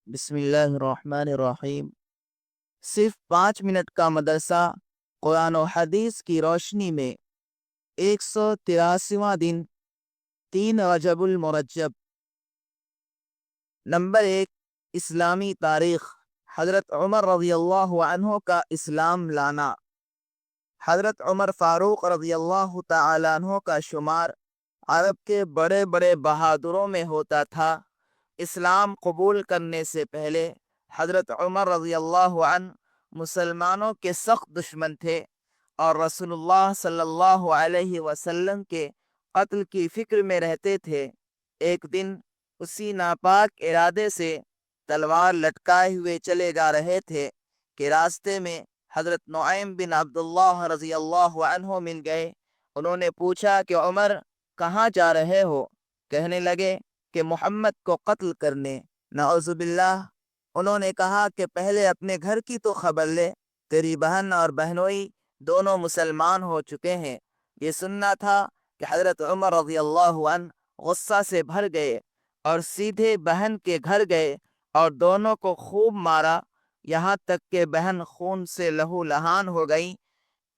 بسم اللہ الرحمن الرحیم۔ صرف 5 منٹ کا مدرسہ قرآن و حدیث کی روشنی میں 183واں دن 3 رجب المرجب۔ نمبر 1، اسلامی تاریخ۔ حضرت عمر رضی اللہ عنہ کا اسلام لانا۔ حضرت عمر فاروق رضی اللہ تعالیٰ عنہ کا شمار عرب کے بڑے بڑے بہادروں میں ہوتا تھا۔ اسلام قبول کرنے سے پہلے حضرت عمر رضی اللہ عنہ مسلمانوں کے سخت دشمن تھے اور رسول اللہ صلی اللہ علیہ وسلم کے قتل کی فکر میں رہتے تھے۔ ایک دن اسی ناپاک ارادے سے تلوار لٹکائے ہوئے چلے جا رہے تھے کہ راستے میں حضرت نعیم بن عبداللہ رضی اللہ عنہ مل گئے۔ انہوں نے پوچھا کہ عمر کہاں جا رہے ہو؟ کہنے لگے کہ محمد کو قتل کرنے۔ نعوذ باللہ۔ انہوں نے کہا کہ پہلے اپنے گھر کی تو خبر لے، تیری بہن اور بہنوئی دونوں مسلمان ہو چکے ہیں۔ یہ سننا تھا کہ حضرت عمر رضی اللہ عنہ غصہ سے بھر گئے اور سیدھے بہن کے گھر گئے اور دونوں کو خوب مارا، یہاں تک کہ بہن خون سے لہو لہان ہو گئی۔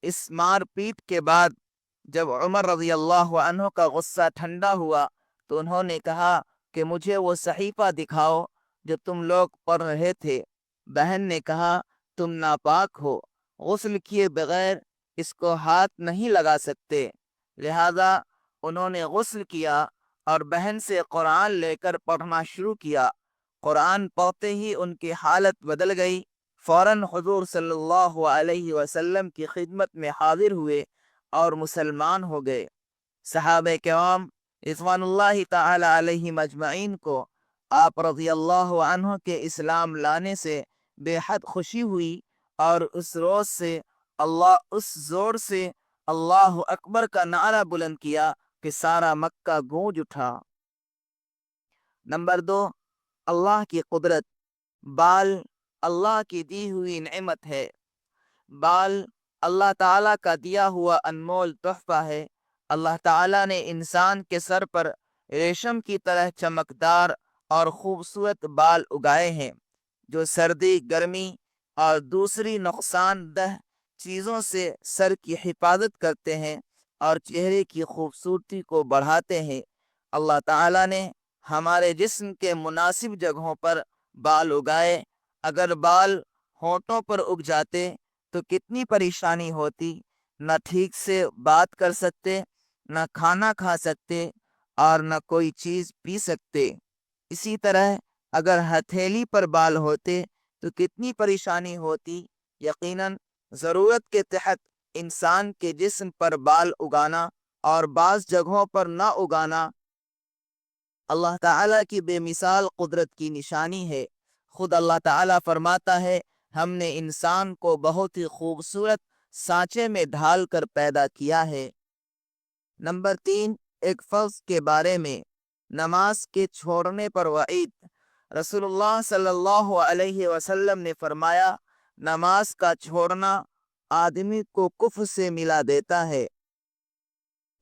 اس مار پیٹ کے بعد جب عمر رضی اللہ عنہ کا غصہ ٹھنڈا ہوا تو انہوں نے کہا کہ مجھے وہ صحیفہ دکھاؤ جو تم لوگ پڑھ رہے تھے۔ بہن نے کہا تم ناپاک ہو، غسل کیے بغیر اس کو ہاتھ نہیں لگا سکتے۔ لہذا انہوں نے غسل کیا اور بہن سے قرآن لے کر پڑھنا شروع کیا۔ قرآن پڑھتے ہی ان کی حالت بدل گئی۔ فوراً حضور صلی اللہ علیہ وسلم کی خدمت میں حاضر ہوئے اور مسلمان ہو گئے۔ صحابہ کرام رضوان اللہ تعالی علیہ مجمعین کو آپ رضی اللہ عنہ کے اسلام لانے سے بے حد خوشی ہوئی اور اس زور سے اللہ اکبر کا نعرہ بلند کیا کہ سارا مکہ گونج اٹھا۔ نمبر 2، اللہ کی قدرت۔ بال اللہ کی دی ہوئی نعمت ہے۔ بال اللہ تعالیٰ کا دیا ہوا انمول تحفہ ہے۔ اللہ تعالیٰ نے انسان کے سر پر ریشم کی طرح چمکدار اور خوبصورت بال اگائے ہیں جو سردی، گرمی اور دوسری نقصان دہ چیزوں سے سر کی حفاظت کرتے ہیں اور چہرے کی خوبصورتی کو بڑھاتے ہیں۔ اللہ تعالیٰ نے ہمارے جسم کے مناسب جگہوں پر بال اگائے۔ اگر بال ہونٹوں پر اگ جاتے تو کتنی پریشانی ہوتی، نہ ٹھیک سے بات کر سکتے، نہ کھانا کھا سکتے اور نہ کوئی چیز پی سکتے۔ اسی طرح اگر ہتھیلی پر بال ہوتے تو کتنی پریشانی ہوتی۔ یقیناً ضرورت کے تحت انسان کے جسم پر بال اگانا اور بعض جگہوں پر نہ اگانا اللہ تعالیٰ کی بے مثال قدرت کی نشانی ہے۔ خود اللہ تعالیٰ فرماتا ہے ہم نے انسان کو بہت ہی خوبصورت سانچے میں ڈھال کر پیدا کیا ہے۔ نمبر 3، ایک فرض کے بارے میں۔ نماز کے چھوڑنے پر وعید۔ رسول اللہ صلی اللہ علیہ وسلم نے فرمایا نماز کا چھوڑنا آدمی کو کفر سے ملا دیتا ہے۔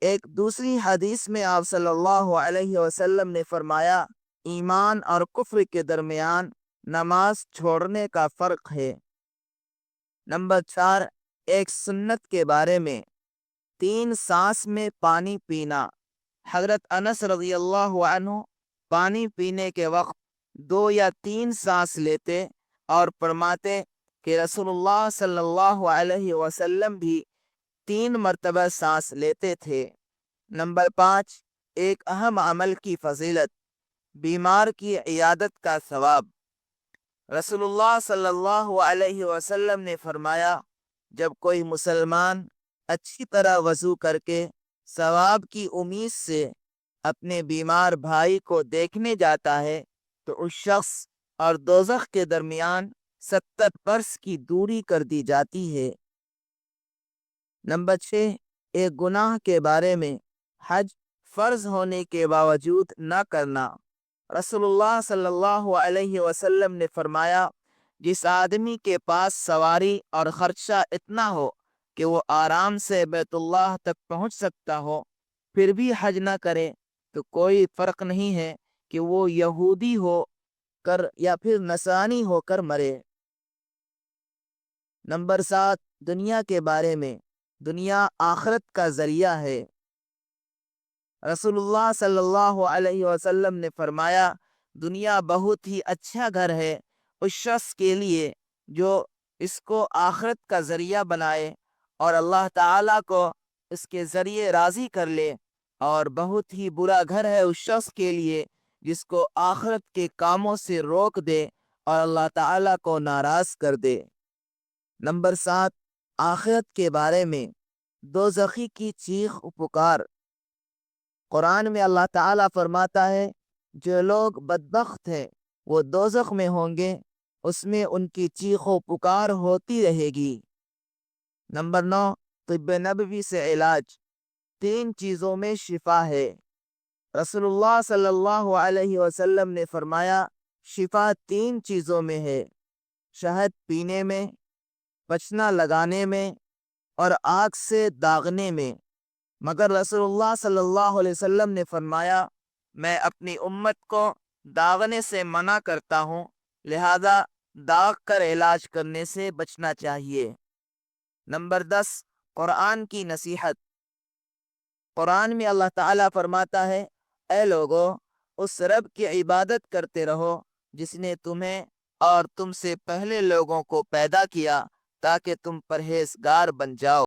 ایک دوسری حدیث میں آپ صلی اللہ علیہ وسلم نے فرمایا ایمان اور کفر کے درمیان نماز چھوڑنے کا فرق ہے۔ نمبر 4، ایک سنت کے بارے میں۔ 3 سانس میں پانی پینا۔ حضرت انس رضی اللہ عنہ پانی پینے کے وقت 2 یا 3 سانس لیتے اور فرماتے کہ رسول اللہ صلی اللہ علیہ وسلم بھی 3 مرتبہ سانس لیتے تھے۔ نمبر 5، ایک اہم عمل کی فضیلت۔ بیمار کی عیادت کا ثواب۔ رسول اللہ صلی اللہ علیہ وسلم نے فرمایا جب کوئی مسلمان اچھی طرح وضو کر کے ثواب کی امید سے اپنے بیمار بھائی کو دیکھنے جاتا ہے تو اس شخص اور دوزخ کے درمیان 70 برس کی دوری کر دی جاتی ہے۔ نمبر 6، ایک گناہ کے بارے میں۔ حج فرض ہونے کے باوجود نہ کرنا۔ رسول اللہ صلی اللہ علیہ وسلم نے فرمایا جس آدمی کے پاس سواری اور خرچہ اتنا ہو کہ وہ آرام سے بیت اللہ تک پہنچ سکتا ہو پھر بھی حج نہ کرے تو کوئی فرق نہیں ہے کہ وہ یہودی ہو، کر یا پھر نصرانی ہو کر مرے۔ نمبر 7، دنیا کے بارے میں۔ دنیا آخرت کا ذریعہ ہے۔ رسول اللہ صلی اللہ علیہ وسلم نے فرمایا، دنیا بہت ہی اچھا گھر ہے اس شخص کے لیے جو اس کو آخرت کا ذریعہ بنائے اور اللہ تعالیٰ کو اس کے ذریعے راضی کر لے، اور بہت ہی برا گھر ہے اس شخص کے لیے جس کو آخرت کے کاموں سے روک دے اور اللہ تعالیٰ کو ناراض کر دے۔ نمبر 7، آخرت کے بارے میں۔ دوزخی کی چیخ و پکار۔ قرآن میں اللہ تعالیٰ فرماتا ہے، جو لوگ بدبخت ہیں وہ دوزخ میں ہوں گے، اس میں ان کی چیخ و پکار ہوتی رہے گی۔ نمبر 9، طب نبوی سے علاج۔ 3 چیزوں میں شفا ہے۔ رسول اللہ صلی اللہ علیہ وسلم نے فرمایا، شفا 3 چیزوں میں ہے، شہد پینے میں، پچنا لگانے میں، اور آگ سے داغنے میں۔ مگر رسول اللہ صلی اللہ علیہ وسلم نے فرمایا، میں اپنی امت کو داغنے سے منع کرتا ہوں، لہذا داغ کر علاج کرنے سے بچنا چاہیے۔ نمبر 10، قرآن کی نصیحت۔ قرآن میں اللہ تعالیٰ فرماتا ہے، اے لوگو، اس رب کی عبادت کرتے رہو جس نے تمہیں اور تم سے پہلے لوگوں کو پیدا کیا تاکہ تم پرہیزگار بن جاؤ۔